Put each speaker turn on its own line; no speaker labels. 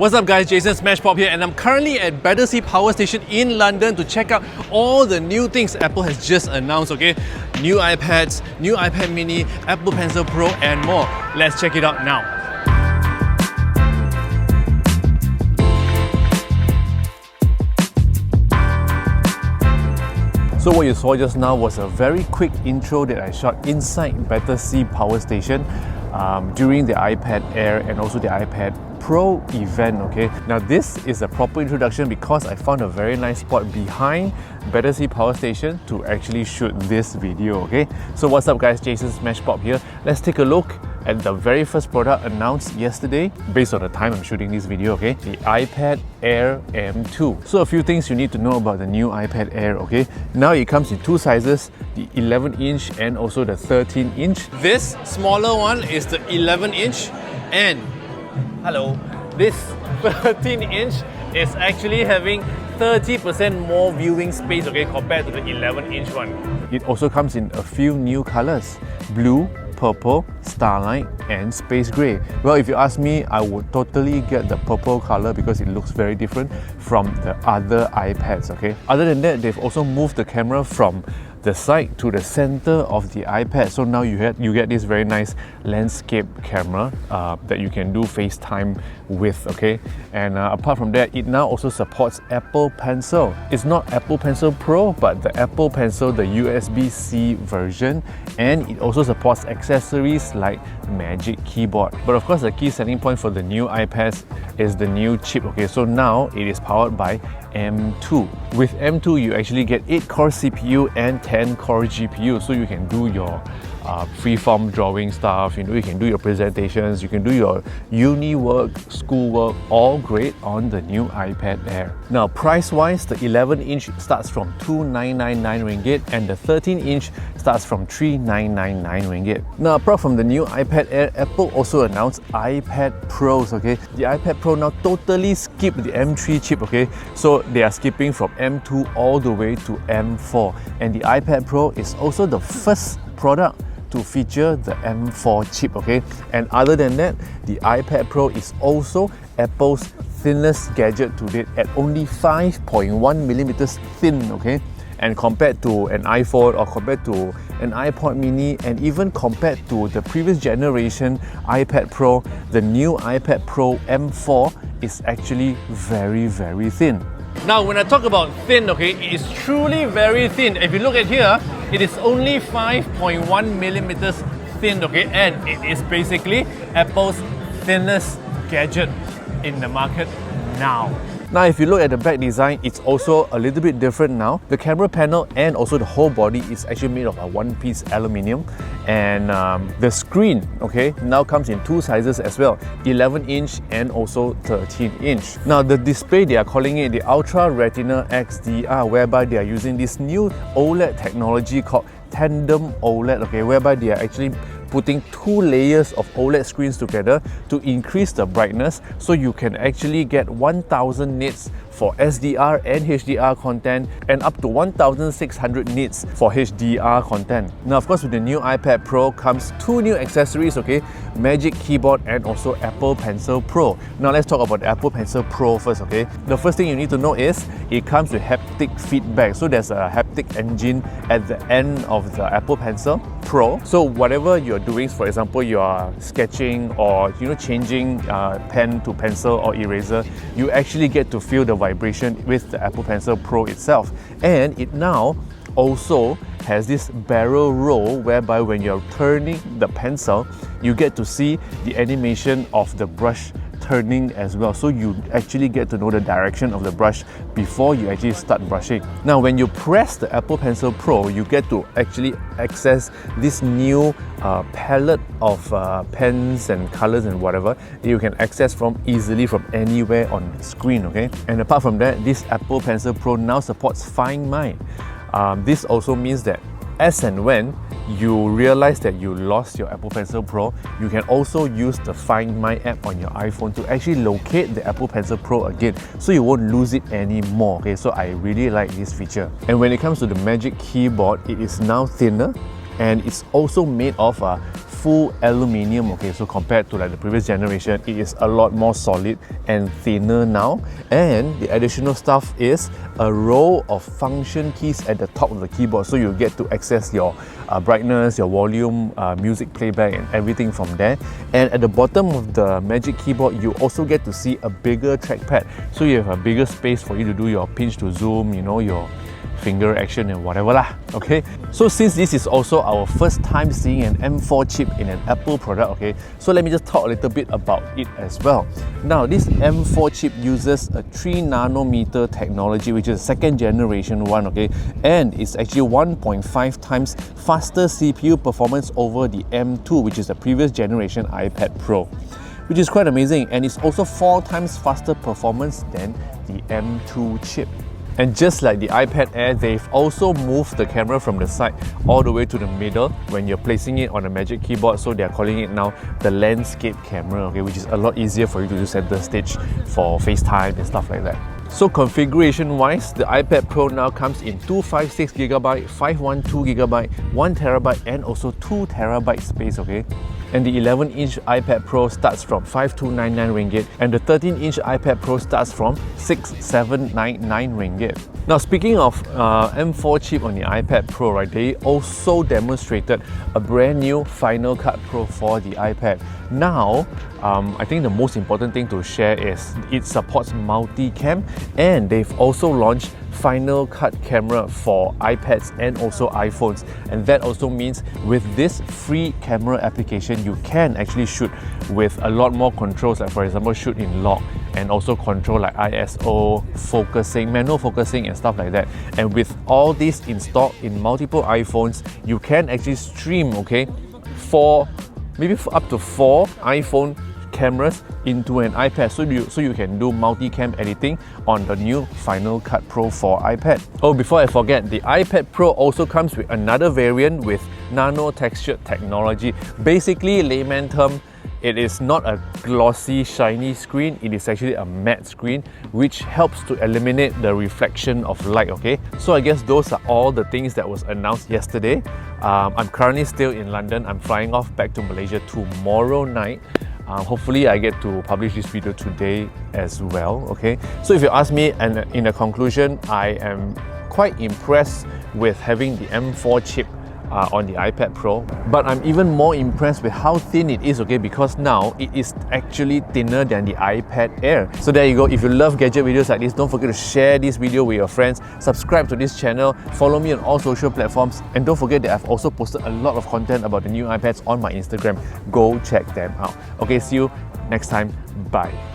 What's up guys, Jason Smashpop here, and I'm currently at Battersea Power Station in London to check out all the new things Apple has just announced, okay? New iPads, new iPad mini, Apple Pencil Pro and more. Let's check it out now. So what you saw just now was a very quick intro that I shot inside Battersea Power Station during the iPad Air and also the iPad Pro event, okay? Now this is a proper introduction because I found a very nice spot behind Battersea Power Station to actually shoot this video, okay? So what's up guys, Jason Smashpop here. Let's take a look at the very first product announced yesterday based on the time I'm shooting this video, okay? The iPad Air M2. So a few things you need to know about the new iPad Air, okay? Now it comes in two sizes, the 11-inch and also the 13-inch. This smaller one is the 11-inch and this 13-inch is actually having 30% more viewing space, okay, compared to the 11-inch one. It also comes in a few new colors: blue, purple, starlight and space grey. Well, if you ask me, I would totally get the purple color because it looks very different from the other iPads, okay? Other than that, they've also moved the camera from the side to the center of the iPad. So now you get this very nice landscape camera that you can do FaceTime with, okay? And apart from that, it now also supports Apple Pencil. It's not Apple Pencil Pro, but the Apple Pencil, the USB-C version, and it also supports accessories like Magic Keyboard. But of course, the key selling point for the new iPads is the new chip, okay? So now it is powered by M2. With M2, you actually get 8-core CPU and 10-core GPU, so you can do your freeform drawing stuff, you know, you can do your presentations, you can do your uni work, school work, all great on the new iPad Air. Now, price-wise, the 11-inch starts from 2,999 ringgit and the 13-inch starts from 3,999 ringgit. Now, apart from the new iPad Air, Apple also announced iPad Pros, okay? The iPad Pro now totally skipped the M3 chip, okay? So they are skipping from M2 all the way to M4. And the iPad Pro is also the first product to feature the M4 chip, okay? And other than that, the iPad Pro is also Apple's thinnest gadget to date at only 5.1 millimeters thin, okay? And compared to an iPhone or compared to an iPod mini and even compared to the previous generation iPad Pro, the new iPad Pro M4 is actually very, very thin. Now, when I talk about thin, okay, it is truly very thin. If you look at here, it is only 5.1 millimeters thin, okay, and it is basically Apple's thinnest gadget in the market now. Now, if you look at the back design, it's also a little bit different now. The camera panel and also the whole body is actually made of a one-piece aluminium, and the screen, okay, now comes in two sizes as well, 11-inch and also 13-inch. Now, the display, they are calling it the Ultra Retina XDR, whereby they are using this new OLED technology called Tandem OLED, okay, whereby they are actually putting two layers of OLED screens together to increase the brightness, so you can actually get 1000 nits for SDR and HDR content and up to 1600 nits for HDR content. Now, of course, with the new iPad Pro comes two new accessories, okay? Magic Keyboard and also Apple Pencil Pro. Now, let's talk about the Apple Pencil Pro first, okay? The first thing you need to know is it comes with haptic feedback. So there's a haptic engine at the end of the Apple Pencil Pro. So whatever you're doing, for example, you are sketching or changing pen to pencil or eraser, you actually get to feel the vibration with the Apple Pencil Pro itself. And it now also has this barrel roll whereby when you're turning the pencil, you get to see the animation of the brush turning as well, so you actually get to know the direction of the brush before you actually start brushing. Now, when you press the Apple Pencil Pro, you get to actually access this new palette of pens and colors and whatever that you can access from easily from anywhere on the screen, okay? And apart from that, this Apple Pencil Pro now supports Find My. This also means that as and when you realize that you lost your Apple Pencil Pro, you can also use the Find My app on your iPhone to actually locate the Apple Pencil Pro again, so you won't lose it anymore, okay? So I really like this feature. And when it comes to the Magic Keyboard, it is now thinner and it's also made of full aluminium, okay, so compared to like the previous generation, it is a lot more solid and thinner now. And the additional stuff is a row of function keys at the top of the keyboard, so you get to access your brightness, your volume, music playback and everything from there. And at the bottom of the Magic Keyboard, you also get to see a bigger trackpad, so you have a bigger space for you to do your pinch to zoom, you know, your finger action and whatever lah. Okay, so since this is also our first time seeing an M4 chip in an Apple product, okay, so let me just talk a little bit about it as well. Now, this M4 chip uses a 3 nanometer technology, which is second generation one, okay, and it's actually 1.5 times faster CPU performance over the M2, which is the previous generation iPad Pro, which is quite amazing. And it's also 4 times faster performance than the M2 chip. And just like the iPad Air, they've also moved the camera from the side all the way to the middle when you're placing it on a Magic Keyboard, so they're calling it now the landscape camera, okay, which is a lot easier for you to do center stage for FaceTime and stuff like that. So configuration wise, the iPad Pro now comes in 256GB, 512GB, 1TB and also 2TB space, okay? And the 11-inch iPad Pro starts from 5299 ringgit, and the 13-inch iPad Pro starts from 6799 ringgit. Now, speaking of M4 chip on the iPad Pro, right, they also demonstrated a brand new Final Cut Pro for the iPad. Now, I think the most important thing to share is it supports multicam, and they've also launched Final Cut camera for iPads and also iPhones. And that also means with this free camera application, you can actually shoot with a lot more controls, like for example, shoot in lock and also control like ISO, focusing, manual focusing and stuff like that. And with all this installed in multiple iPhones, you can actually stream, okay, maybe up to 4 iPhone cameras into an iPad, so you can do multicam editing on the new Final Cut Pro for iPad. Oh, before I forget, the iPad Pro also comes with another variant with nano textured technology. Basically, layman term, it is not a glossy, shiny screen, it is actually a matte screen, which helps to eliminate the reflection of light, okay? So I guess those are all the things that was announced yesterday. I'm currently still in London. I'm flying off back to Malaysia tomorrow night. Hopefully I get to publish this video today as well, okay? So if you ask me, and in the conclusion, I am quite impressed with having the M4 chip on the iPad Pro, but I'm even more impressed with how thin it is, okay, because now it is actually thinner than the iPad Air. So there you go. If you love gadget videos like this, don't forget to share this video with your friends, subscribe to this channel, follow me on all social platforms, and don't forget that I've also posted a lot of content about the new iPads on my Instagram. Go check them out. Okay, see you next time. Bye.